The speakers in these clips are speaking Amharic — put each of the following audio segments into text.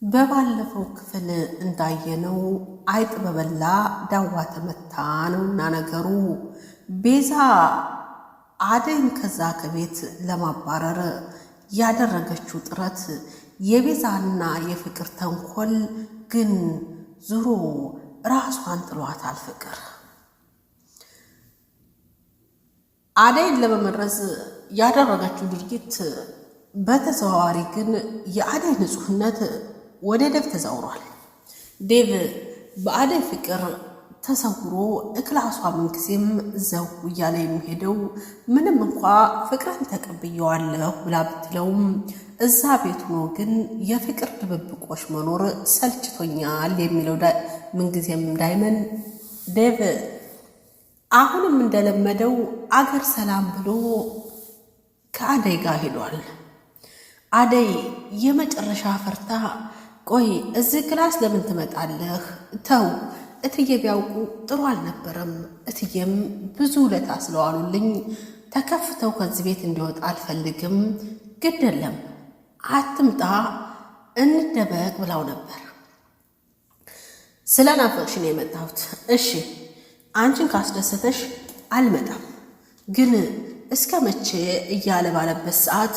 በባለፈው ክፍል እንዳየነው አይጥ በበላ ዳዋ ተመታ ነውና ነገሩ። ቤዛ አደይን ከዛ ከቤት ለማባረር ያደረገችው ጥረት የቤዛና የፍቅር ተንኮል ግን ዙሮ ራሷን ጥሏታል። ፍቅር አደይን ለመመረዝ ያደረገችው ድርጊት በተዘዋዋሪ ግን የአደይ ንጹህነት ወደ ዴቭ ተዛውሯል። ዴቭ በአደይ ፍቅር ተሰውሮ እክላሷ ምንጊዜም ዘው እያለ የሚሄደው ምንም እንኳ ፍቅርን ተቀብየዋለሁ ብላ ብትለውም እዛ ቤት ሆኖ ግን የፍቅር ድብብቆሽ መኖር ሰልችቶኛል የሚለው ምንጊዜም እንዳይመን ዴቭ አሁንም እንደለመደው አገር ሰላም ብሎ ከአደይ ጋር ሄዷል። አደይ የመጨረሻ ፈርታ ቆይ እዚህ ክላስ ለምን ትመጣለህ? ተው እትዬ ቢያውቁ ጥሩ አልነበረም። እትዬም ብዙ ውለታ ስለዋሉልኝ ተከፍተው ከዚህ ቤት እንዲወጣ አልፈልግም። ግድ የለም አትምጣ እንደበቅ ብላው ነበር። ስለናፈቅሽ ነው የመጣሁት። እሺ አንቺን ካስደሰተሽ አልመጣም፣ ግን እስከ መቼ እያለ ባለበት ሰዓት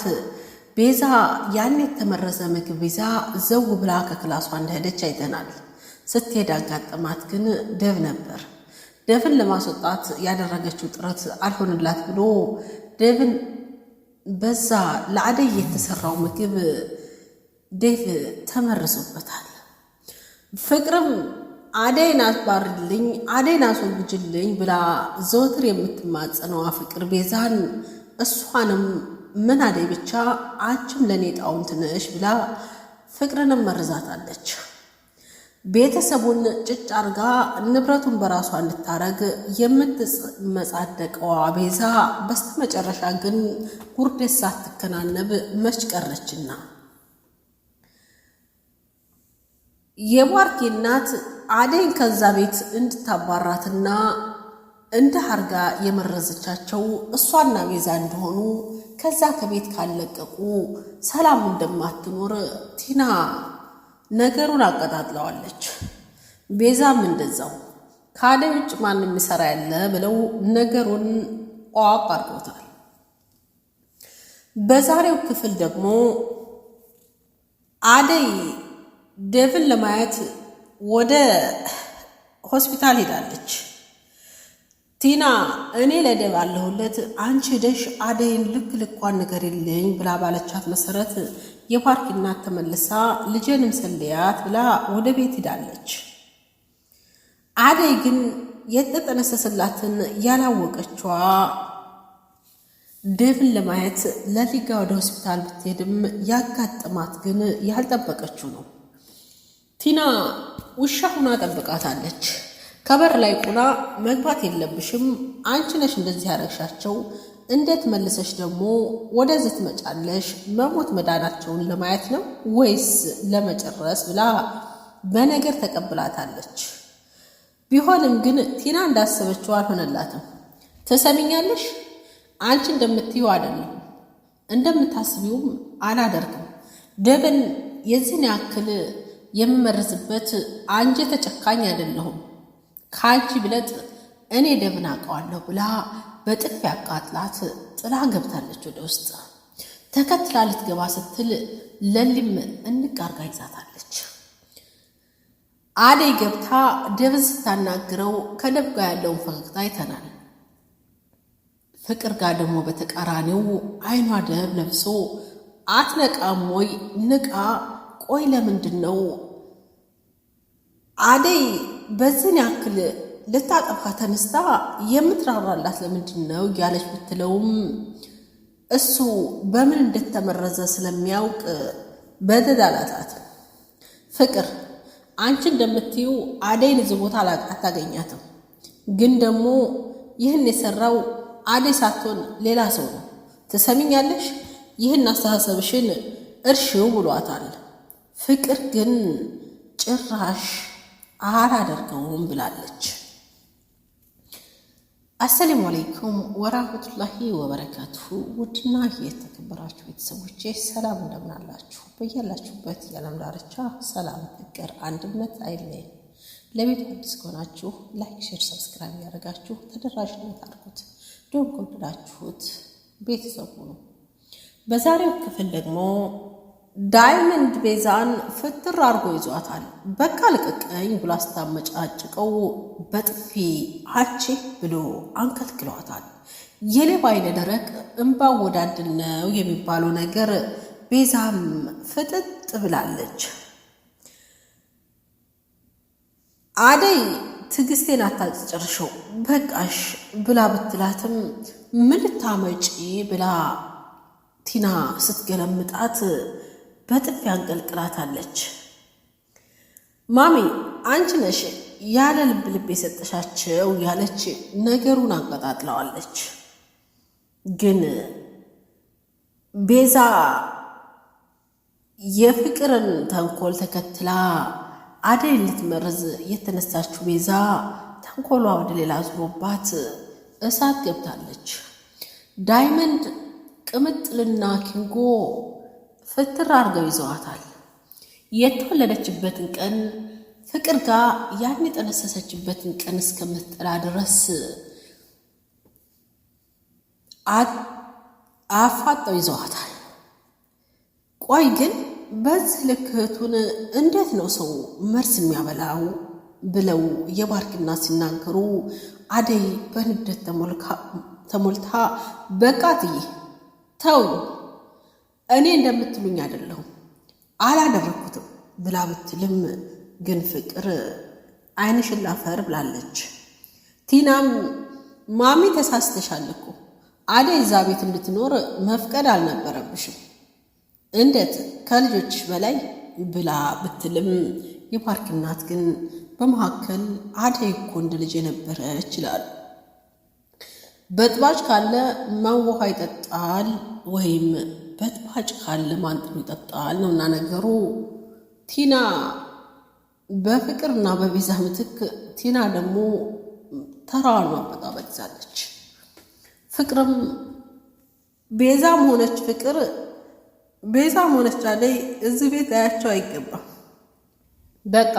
ቤዛ ያን የተመረዘ ምግብ ይዛ ዘው ብላ ከክላሷ እንደሄደች አይተናል። ስትሄድ አጋጠማት ግን ዴቭ ነበር። ዴቭን ለማስወጣት ያደረገችው ጥረት አልሆንላት ብሎ ዴቭን በዛ ለአደይ የተሰራው ምግብ ዴቭ ተመርሶበታል። ፍቅርም አደይን አስባርልኝ፣ አደይን አስወግጅልኝ ብላ ዘወትር የምትማጸነዋ ፍቅር ቤዛን እሷንም ምን አደይ ብቻ አንቺም ለኔ ጣውንት ነሽ ብላ ፍቅርንም መርዛታለች። ቤተሰቡን ጭጭ አርጋ ንብረቱን በራሷ እንድታረግ የምትመጻደቀዋ ቤዛ በስተመጨረሻ ግን ጉርደት ሳትከናነብ መች ቀረችና የሟርቴ እናት አደይን ከዛ ቤት እንድታባራትና እንደ አርጋ የመረዘቻቸው እሷና ቤዛ እንደሆኑ ከዛ ከቤት ካለቀቁ ሰላም እንደማትኖር ቲና ነገሩን አቀጣጥለዋለች። ቤዛም እንደዛው ከአደይ ውጭ ማንም ይሰራ ያለ ብለው ነገሩን ቋቅ አድርገውታል። በዛሬው ክፍል ደግሞ አደይ ዴቭን ለማየት ወደ ሆስፒታል ሄዳለች። ቲና እኔ ለዴቭ አለሁለት፣ አንቺ ሄደሽ አደይን ልክ ልኳን ንገሪልኝ ብላ ባለቻት መሰረት የፓርክ እናት ተመልሳ ልጄንም ሰልያት ብላ ወደ ቤት ሄዳለች። አደይ ግን የተጠነሰሰላትን ያላወቀችዋ ዴቭን ለማየት ለሊጋ ወደ ሆስፒታል ብትሄድም ያጋጠማት ግን ያልጠበቀችው ነው። ቲና ውሻ ሁና ጠብቃታለች። ከበር ላይ ቁና መግባት የለብሽም አንቺ ነሽ እንደዚህ ያረግሻቸው፣ እንዴት መልሰሽ ደግሞ ወደዚህ ትመጫለሽ? መሞት መዳናቸውን ለማየት ነው ወይስ ለመጨረስ ብላ በነገር ተቀብላታለች። ቢሆንም ግን ቲና እንዳሰበችው አልሆነላትም። ትሰሚኛለሽ? አንቺ እንደምትይው አይደለም፣ እንደምታስቢውም አላደርግም። ዴቭን የዚህን ያክል የምመርዝበት አንጀተ ጨካኝ አይደለሁም። ከአንቺ ብለጥ እኔ ዴቭን አውቀዋለሁ ብላ በጥፊ ያቃጥላት ጥላ ገብታለች ወደ ውስጥ። ተከትላ ልትገባ ስትል ለሊም እንቃርጋ ይዛታለች። አደይ ገብታ ዴቭን ስታናግረው ከዴቭ ጋር ያለውን ፈገግታ አይተናል። ፍቅር ጋር ደግሞ በተቃራኒው አይኗ ዴቭ ለብሶ አትነቃም ወይ? ንቃ። ቆይ ለምንድን ነው አደይ በዚህን ያክል ልታጠፋ ተነስታ የምትራራላት ለምንድን ነው እያለች ብትለውም እሱ በምን እንደተመረዘ ስለሚያውቅ በደዳላታት። ፍቅር አንቺ እንደምትዩ አደይን እዚህ ቦታ አታገኛትም፣ ግን ደግሞ ይህን የሰራው አደይ ሳትሆን ሌላ ሰው ነው። ትሰሚኛለሽ? ይህን አስተሳሰብሽን እርሺው ብሏታል። ፍቅር ግን ጭራሽ አላደርገውም ብላለች። አሰላሙ አለይኩም ወራህመቱላሂ ወበረካቱሁ። ውድና የተከበራችሁ ቤተሰቦቼ ሰላም እንደምን አላችሁ? በያላችሁበት የዓለም ዳርቻ ሰላም፣ ፍቅር፣ አንድነት አይለየን። ለቤቱ አዲስ ከሆናችሁ ላይክ፣ ሼር፣ ሰብስክራይብ ያደርጋችሁ ተደራሽነት አድርጉት። ደግሞ ከወደዳችሁት ቤተሰቡ ነው። በዛሬው ክፍል ደግሞ ዳይመንድ ቤዛን ፍጥር አድርጎ ይዟታል። በቃ ልቀቀኝ ብላ ስታመጫጭቀው በጥፊ አቼ ብሎ አንከልክሏታል። የሌባ አይነ ደረቅ እምባ ወዳድን ነው የሚባለው ነገር ቤዛም ፍጥጥ ብላለች። አደይ ትዕግስቴን አታስጨርሸው በቃሽ ብላ ብትላትም ምን ልታመጪ ብላ ቲና ስትገለምጣት በጥፊ አንቀልቅላታለች። ማሚ አንቺ ነሽ ያለ ልብ ልብ የሰጠሻቸው ያለች ነገሩን አንቀጣጥለዋለች። ግን ቤዛ የፍቅርን ተንኮል ተከትላ አደይ ልትመርዝ የተነሳችው ቤዛ ተንኮሏ ወደ ሌላ ዙሮባት እሳት ገብታለች። ዳይመንድ ቅምጥልና ኪንጎ ፍትር አድርገው ይዘዋታል። የተወለደችበትን ቀን ፍቅር ጋር ያን የጠነሰሰችበትን ቀን እስከምትጠላ ድረስ አፋጠው ይዘዋታል። ቆይ ግን በዚህ ልክ እህቱን እንዴት ነው ሰው መርዝ የሚያበላው ብለው የባርኪና ሲናገሩ አደይ በንዴት ተሞልታ በቃ ትዬ ተው እኔ እንደምትሉኝ አይደለሁም አላደረኩትም ብላ ብትልም ግን ፍቅር ዓይንሽን ላፈር ብላለች። ቲናም ማሚ ተሳስተሻል እኮ አደይ እዛ ቤት እንድትኖር መፍቀድ አልነበረብሽም እንዴት ከልጆችሽ በላይ ብላ ብትልም የፓርክ እናት ግን በመካከል አደይ እኮ እንደ ልጅ የነበረች ይላሉ። በጥባጭ ካለ ማን ውሃ ይጠጣል ወይም በጥባጭ ካለ ማን ጥሩ ይጠጣል ነውና ነገሩ። ቲና በፍቅርና በቤዛ ምትክ ቲና ደግሞ ተራዋን ማበጣበጥ ይዛለች። ፍቅርም ቤዛም ሆነች ፍቅር ቤዛም ሆነች አደይ እዚህ ቤት አያቸው አይገባም፣ በቃ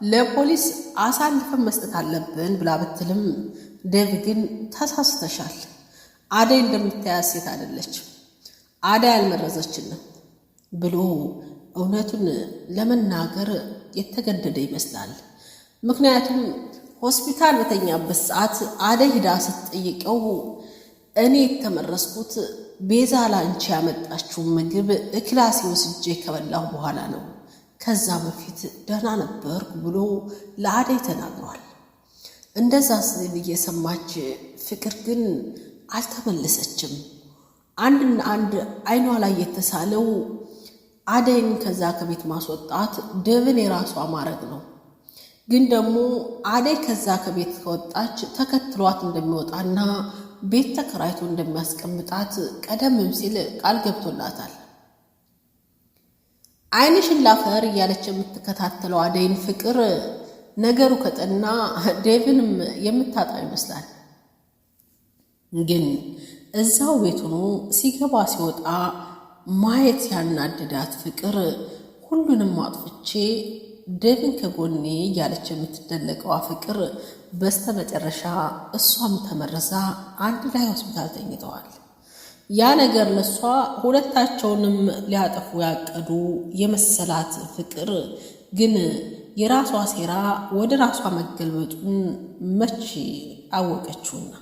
ለፖሊስ አሳልፈን መስጠት አለብን ብላ ብትልም ዴቭ ግን ተሳስተሻል፣ አደይ እንደምታያት ሴት አይደለች፣ አደይ አልመረዘችንም ብሎ እውነቱን ለመናገር የተገደደ ይመስላል። ምክንያቱም ሆስፒታል በተኛበት ሰዓት አደይ ሂዳ ስትጠይቀው እኔ የተመረዝኩት ቤዛ ላንቺ ያመጣችው ምግብ እክላሴ ወስጄ ከበላሁ በኋላ ነው፣ ከዛ በፊት ደህና ነበርኩ ብሎ ለአደይ ተናግሯል። እንደዛ ስል እየሰማች ፍቅር ግን አልተመለሰችም። አንድና አንድ አይኗ ላይ የተሳለው አደይን ከዛ ከቤት ማስወጣት ዴቭን የራሷ ማድረግ ነው። ግን ደግሞ አደይ ከዛ ከቤት ከወጣች ተከትሏት እንደሚወጣና ቤት ተከራይቶ እንደሚያስቀምጣት ቀደምም ሲል ቃል ገብቶላታል። ዓይንሽን ላፈር እያለች የምትከታተለው አደይን ፍቅር ነገሩ ከጠና ዴቭንም የምታጣው ይመስላል። ግን እዛው ቤት ሆኖ ሲገባ ሲወጣ ማየት ያናደዳት ፍቅር ሁሉንም አጥፍቼ ዴቭን ከጎኔ እያለች የምትደለቀዋ ፍቅር በስተመጨረሻ እሷም ተመረዛ አንድ ላይ ሆስፒታል ተኝተዋል። ያ ነገር ለሷ ሁለታቸውንም ሊያጠፉ ያቀዱ የመሰላት ፍቅር ግን የራሷ ሴራ ወደ ራሷ መገልበጡን መቼ አወቀችውና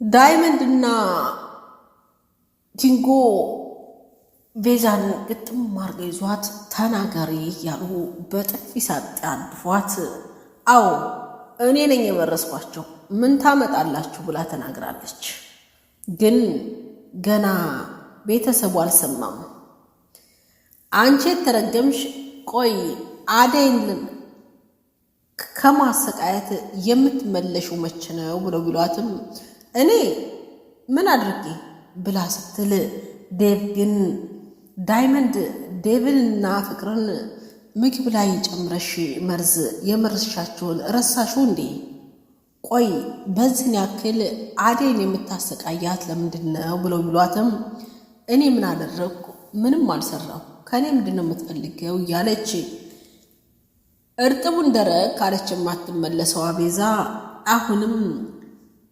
ዳይመንድና ኪንጎ ቤዛን ግጥም አድርገው ይዟት ተናገሪ ያሉ በጥፊ ሳጣድፏት አዎ እኔ ነኝ የመረስኳቸው ምን ታመጣላችሁ ብላ ተናግራለች። ግን ገና ቤተሰቡ አልሰማም። አንቺ የተረገምሽ ቆይ አደይን ከማሰቃየት የምትመለሽው መቼ ነው ብለው ቢሏትም እኔ ምን አድርጌ ብላ ስትል ዴቭ ግን ዳይመንድ ዴቭንና ፍቅርን ምግብ ላይ ጨምረሽ መርዝ የመርዝሻቸውን ረሳሹ እንዴ ቆይ በዚህን ያክል አደይን የምታሰቃያት ለምንድነው ብለው ቢሏትም እኔ ምን አደረግኩ? ምንም አልሰራሁ። ከኔ ምንድነው የምትፈልገው? እያለች እርጥቡን ደረቅ ካለች የማትመለሰው ቤዛ አሁንም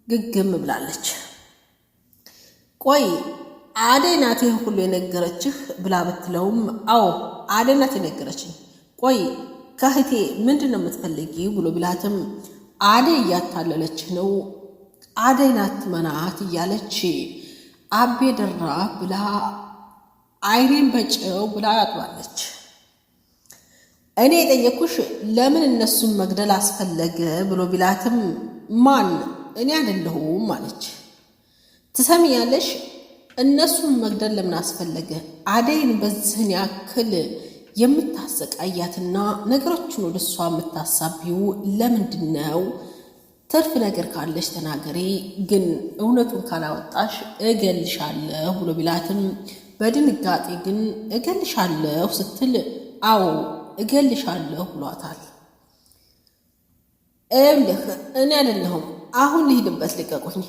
ግግም ብላለች። ቆይ አደይ ናት ይህን ሁሉ የነገረችህ ብላ ብትለውም አዎ አደይ ናት የነገረችኝ። ቆይ ከእህቴ ምንድን ነው የምትፈልጊው ብሎ ቢላትም አደይ እያታለለች ነው፣ አደይ ናት መናት እያለች አቤ ደራ ብላ አይኔን በጨው ብላ ያጥባለች። እኔ የጠየኩሽ ለምን እነሱን መግደል አስፈለገ ብሎ ቢላትም ማን እኔ አይደለሁም አለች። ትሰሚያለሽ? እነሱን መግደል ለምን አስፈለገ? አደይን በዚህን ያክል የምታሰቃያትና ነገሮችን ወደ እሷ የምታሳቢው ለምንድን ነው? ትርፍ ነገር ካለሽ ተናገሪ፣ ግን እውነቱን ካላወጣሽ እገልሻለሁ ብሎ ቢላትም በድንጋጤ ግን እገልሻለሁ ስትል አዎ እገልሻለሁ ብሏታል። እልህ እኔ አይደለሁም፣ አሁን ልሂድበት፣ ልቀቁኝ።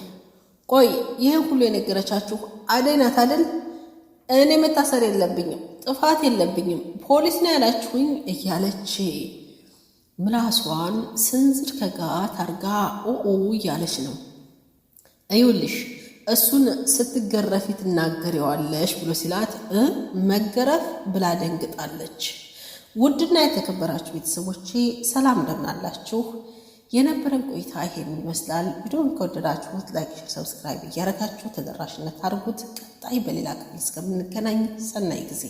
ቆይ ይህን ሁሉ የነገረቻችሁ አደይ ናት አይደል? እኔ መታሰር የለብኝም፣ ጥፋት የለብኝም፣ ፖሊስ ነው ያላችሁኝ እያለች ምላሷን ስንዝር ከጋት አርጋ ኦኦ እያለች ነው። እዩልሽ እሱን ስትገረፊ ትናገሪዋለሽ ብሎ ሲላት መገረፍ ብላ ደንግጣለች። ውድና የተከበራችሁ ቤተሰቦቼ ሰላም እንደምናላችሁ። የነበረን ቆይታ ይሄን ይመስላል። ቪዲዮውን ከወደዳችሁት ላይክ፣ ሼር፣ ሰብስክራይብ እያደረጋችሁ ተደራሽነት አድርጉት። ቀጣይ በሌላ ክፍል እስከምንገናኝ ሰናይ ጊዜ